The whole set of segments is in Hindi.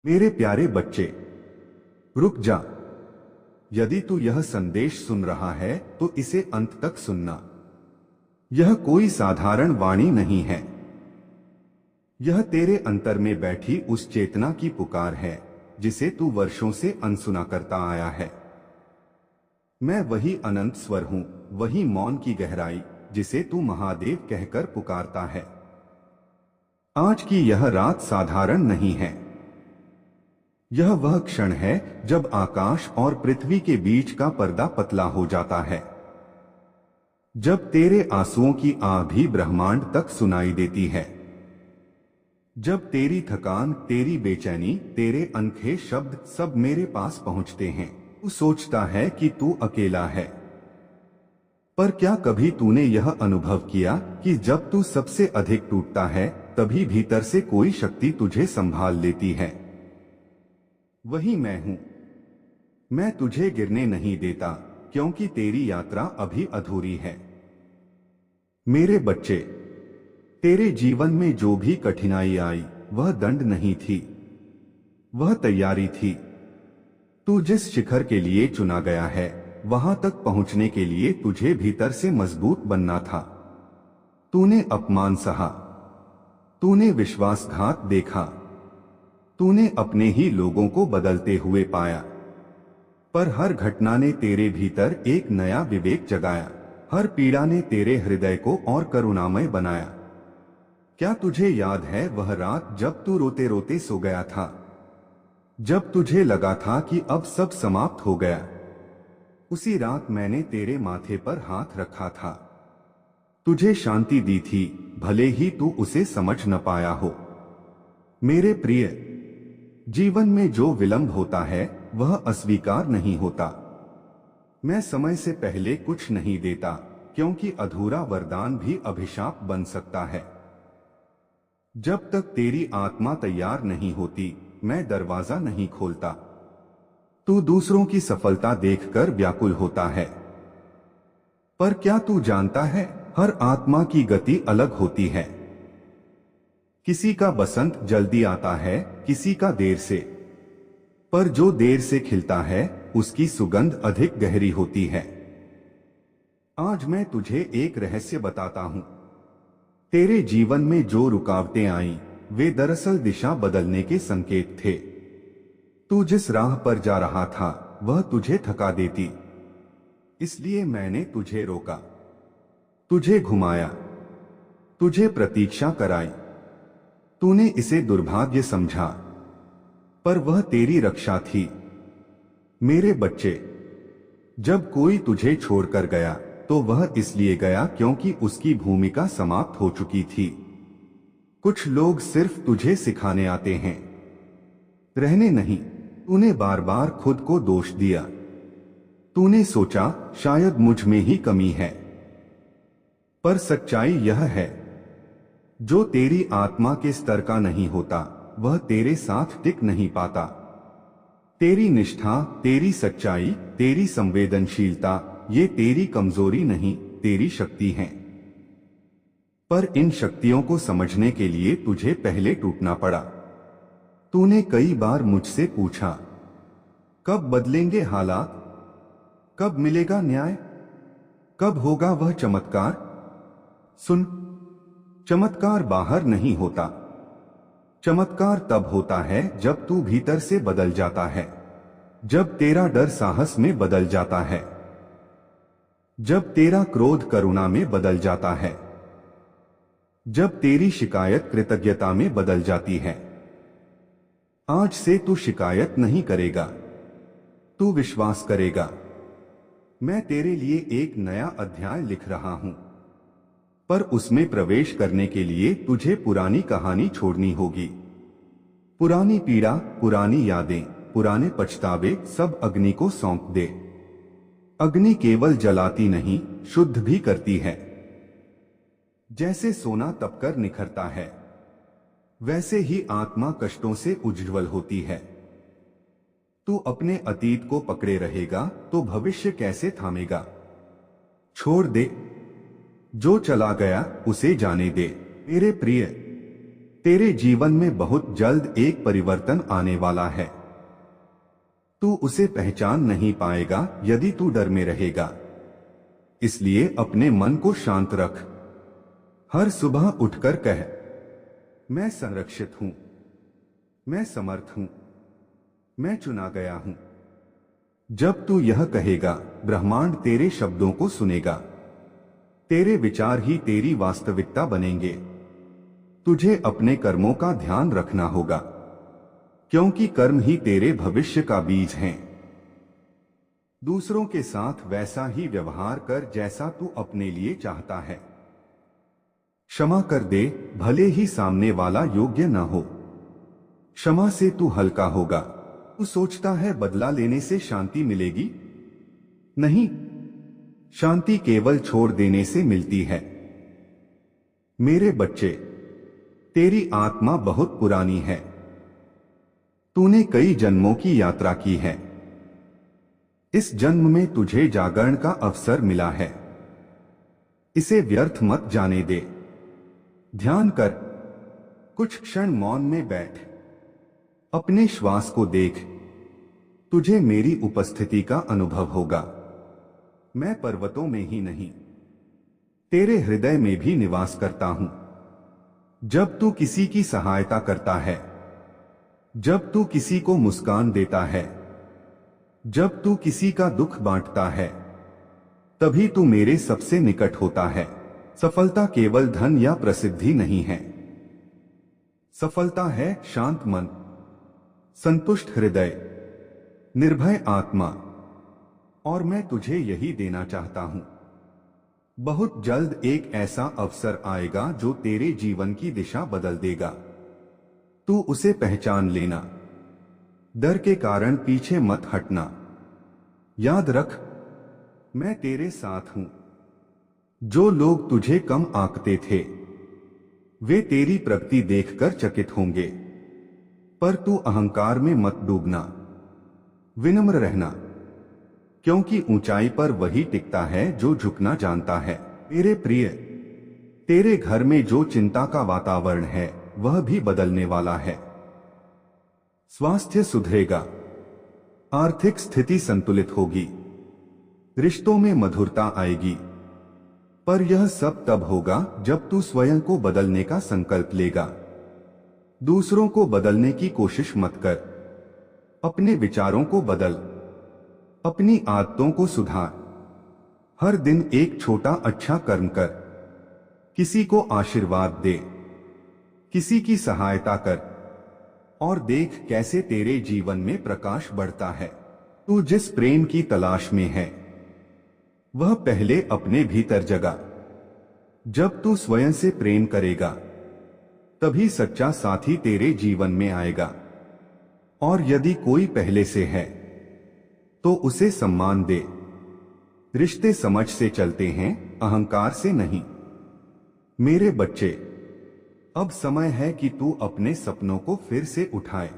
मेरे प्यारे बच्चे, रुक जा। यदि तू यह संदेश सुन रहा है तो इसे अंत तक सुनना। यह कोई साधारण वाणी नहीं है। यह तेरे अंतर में बैठी उस चेतना की पुकार है जिसे तू वर्षों से अनसुना करता आया है। मैं वही अनंत स्वर हूं, वही मौन की गहराई जिसे तू महादेव कहकर पुकारता है। आज की यह रात साधारण नहीं है। यह वह क्षण है जब आकाश और पृथ्वी के बीच का पर्दा पतला हो जाता है, जब तेरे आंसुओं की आह भी ब्रह्मांड तक सुनाई देती है, जब तेरी थकान, तेरी बेचैनी, तेरे अनखे शब्द सब मेरे पास पहुंचते हैं। तू सोचता है कि तू अकेला है, पर क्या कभी तूने यह अनुभव किया कि जब तू सबसे अधिक टूटता है तभी भीतर से कोई शक्ति तुझे संभाल लेती है। वही मैं हूं। मैं तुझे गिरने नहीं देता क्योंकि तेरी यात्रा अभी अधूरी है। मेरे बच्चे, तेरे जीवन में जो भी कठिनाई आई वह दंड नहीं थी, वह तैयारी थी। तू जिस शिखर के लिए चुना गया है वहां तक पहुंचने के लिए तुझे भीतर से मजबूत बनना था। तूने अपमान सहा, तूने विश्वासघात देखा, तूने अपने ही लोगों को बदलते हुए पाया, पर हर घटना ने तेरे भीतर एक नया विवेक जगाया। हर पीड़ा ने तेरे हृदय को और करुणामय बनाया। क्या तुझे याद है वह रात जब तू रोते रोते सो गया था, जब तुझे लगा था कि अब सब समाप्त हो गया? उसी रात मैंने तेरे माथे पर हाथ रखा था, तुझे शांति दी थी, भले ही तू उसे समझ न पाया हो। मेरे प्रिय, जीवन में जो विलंब होता है वह अस्वीकार नहीं होता। मैं समय से पहले कुछ नहीं देता क्योंकि अधूरा वरदान भी अभिशाप बन सकता है। जब तक तेरी आत्मा तैयार नहीं होती मैं दरवाजा नहीं खोलता। तू दूसरों की सफलता देखकर व्याकुल होता है, पर क्या तू जानता है हर आत्मा की गति अलग होती है। किसी का बसंत जल्दी आता है, किसी का देर से, पर जो देर से खिलता है उसकी सुगंध अधिक गहरी होती है। आज मैं तुझे एक रहस्य बताता हूं। तेरे जीवन में जो रुकावटें आईं, वे दरअसल दिशा बदलने के संकेत थे। तू जिस राह पर जा रहा था वह तुझे थका देती, इसलिए मैंने तुझे रोका, तुझे घुमाया, तुझे प्रतीक्षा कराई। तूने इसे दुर्भाग्य समझा, पर वह तेरी रक्षा थी। मेरे बच्चे, जब कोई तुझे छोड़कर गया तो वह इसलिए गया क्योंकि उसकी भूमिका समाप्त हो चुकी थी। कुछ लोग सिर्फ तुझे सिखाने आते हैं, रहने नहीं। तूने बार बार खुद को दोष दिया। तूने सोचा शायद मुझ में ही कमी है, पर सच्चाई यह है, जो तेरी आत्मा के स्तर का नहीं होता वह तेरे साथ टिक नहीं पाता। तेरी निष्ठा, तेरी सच्चाई, तेरी संवेदनशीलता, ये तेरी कमजोरी नहीं, तेरी शक्ति है। पर इन शक्तियों को समझने के लिए तुझे पहले टूटना पड़ा। तूने कई बार मुझसे पूछा, कब बदलेंगे हालात, कब मिलेगा न्याय, कब होगा वह चमत्कार? सुन, चमत्कार बाहर नहीं होता। चमत्कार तब होता है जब तू भीतर से बदल जाता है, जब तेरा डर साहस में बदल जाता है, जब तेरा क्रोध करुणा में बदल जाता है, जब तेरी शिकायत कृतज्ञता में बदल जाती है। आज से तू शिकायत नहीं करेगा, तू विश्वास करेगा। मैं तेरे लिए एक नया अध्याय लिख रहा हूं, पर उसमें प्रवेश करने के लिए तुझे पुरानी कहानी छोड़नी होगी। पुरानी पीड़ा, पुरानी यादें, पुराने पछतावे सब अग्नि को सौंप दे। अग्नि केवल जलाती नहीं, शुद्ध भी करती है। जैसे सोना तपकर निखरता है, वैसे ही आत्मा कष्टों से उज्ज्वल होती है। तू अपने अतीत को पकड़े रहेगा तो भविष्य कैसे थामेगा? छोड़ दे, जो चला गया उसे जाने दे। मेरे प्रिय, तेरे जीवन में बहुत जल्द एक परिवर्तन आने वाला है। तू उसे पहचान नहीं पाएगा यदि तू डर में रहेगा। इसलिए अपने मन को शांत रख। हर सुबह उठकर कह, मैं संरक्षित हूं, मैं समर्थ हूं, मैं चुना गया हूं। जब तू यह कहेगा, ब्रह्मांड तेरे शब्दों को सुनेगा। तेरे विचार ही तेरी वास्तविकता बनेंगे। तुझे अपने कर्मों का ध्यान रखना होगा, क्योंकि कर्म ही तेरे भविष्य का बीज हैं। दूसरों के साथ वैसा ही व्यवहार कर जैसा तू अपने लिए चाहता है। क्षमा कर दे, भले ही सामने वाला योग्य न हो। क्षमा से तू हल्का होगा। तू सोचता है बदला लेने से शांति मिलेगी? नहीं, शांति केवल छोड़ देने से मिलती है। मेरे बच्चे, तेरी आत्मा बहुत पुरानी है। तूने कई जन्मों की यात्रा की है। इस जन्म में तुझे जागरण का अवसर मिला है। इसे व्यर्थ मत जाने दे। ध्यान कर, कुछ क्षण मौन में बैठ, अपने श्वास को देख। तुझे मेरी उपस्थिति का अनुभव होगा। मैं पर्वतों में ही नहीं, तेरे हृदय में भी निवास करता हूं। जब तू किसी की सहायता करता है, जब तू किसी को मुस्कान देता है, जब तू किसी का दुख बांटता है, तभी तू मेरे सबसे निकट होता है। सफलता केवल धन या प्रसिद्धि नहीं है। सफलता है शांत मन, संतुष्ट हृदय, निर्भय आत्मा। और मैं तुझे यही देना चाहता हूं। बहुत जल्द एक ऐसा अवसर आएगा जो तेरे जीवन की दिशा बदल देगा। तू उसे पहचान लेना। डर के कारण पीछे मत हटना। याद रख, मैं तेरे साथ हूं। जो लोग तुझे कम आंकते थे, वे तेरी प्रगति देखकर चकित होंगे। पर तू अहंकार में मत डूबना। विनम्र रहना, क्योंकि ऊंचाई पर वही टिकता है जो झुकना जानता है। मेरे प्रिय, तेरे घर में जो चिंता का वातावरण है वह भी बदलने वाला है। स्वास्थ्य सुधरेगा, आर्थिक स्थिति संतुलित होगी, रिश्तों में मधुरता आएगी। पर यह सब तब होगा जब तू स्वयं को बदलने का संकल्प लेगा। दूसरों को बदलने की कोशिश मत कर। अपने विचारों को बदल, अपनी आदतों को सुधार। हर दिन एक छोटा अच्छा कर्म कर। किसी को आशीर्वाद दे, किसी की सहायता कर, और देख कैसे तेरे जीवन में प्रकाश बढ़ता है। तू जिस प्रेम की तलाश में है, वह पहले अपने भीतर जगा। जब तू स्वयं से प्रेम करेगा, तभी सच्चा साथी तेरे जीवन में आएगा। और यदि कोई पहले से है, तो उसे सम्मान दे। रिश्ते समझ से चलते हैं, अहंकार से नहीं। मेरे बच्चे, अब समय है कि तू अपने सपनों को फिर से उठाए।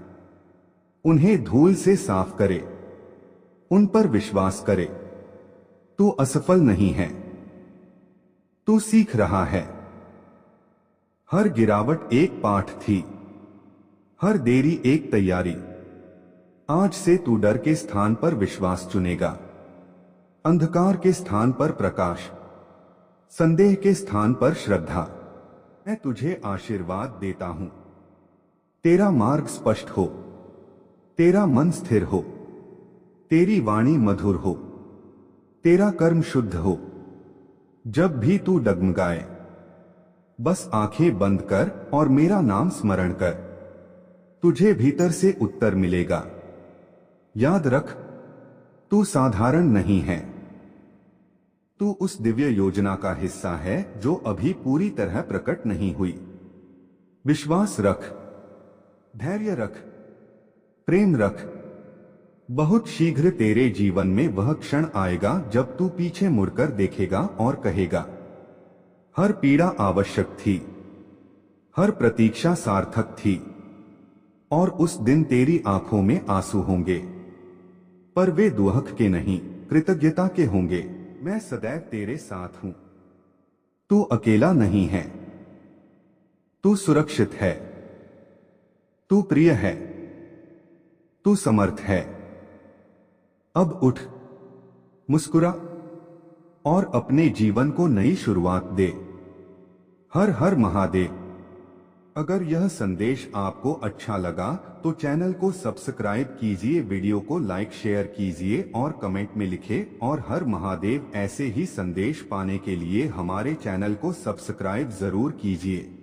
उन्हें धूल से साफ करे, उन पर विश्वास करे। तू असफल नहीं है, तू सीख रहा है। हर गिरावट एक पाठ थी, हर देरी एक तैयारी। आज से तू डर के स्थान पर विश्वास चुनेगा, अंधकार के स्थान पर प्रकाश, संदेह के स्थान पर श्रद्धा। मैं तुझे आशीर्वाद देता हूं। तेरा मार्ग स्पष्ट हो, तेरा मन स्थिर हो, तेरी वाणी मधुर हो, तेरा कर्म शुद्ध हो। जब भी तू डगमगाए, बस आंखें बंद कर और मेरा नाम स्मरण कर। तुझे भीतर से उत्तर मिलेगा। याद रख, तू साधारण नहीं है। तू उस दिव्य योजना का हिस्सा है जो अभी पूरी तरह प्रकट नहीं हुई। विश्वास रख, धैर्य रख, प्रेम रख। बहुत शीघ्र तेरे जीवन में वह क्षण आएगा जब तू पीछे मुड़कर देखेगा और कहेगा, हर पीड़ा आवश्यक थी, हर प्रतीक्षा सार्थक थी। और उस दिन तेरी आंखों में आंसू होंगे, पर वे दुहक के नहीं, कृतज्ञता के होंगे। मैं सदैव तेरे साथ हूं। तू अकेला नहीं है, तू सुरक्षित है। तू प्रिय है, तू समर्थ है। अब उठ, मुस्कुरा और अपने जीवन को नई शुरुआत दे। हर हर महादेव। अगर यह संदेश आपको अच्छा लगा तो चैनल को सब्सक्राइब कीजिए, वीडियो को लाइक शेयर कीजिए और कमेंट में लिखें और हर महादेव। ऐसे ही संदेश पाने के लिए हमारे चैनल को सब्सक्राइब जरूर कीजिए।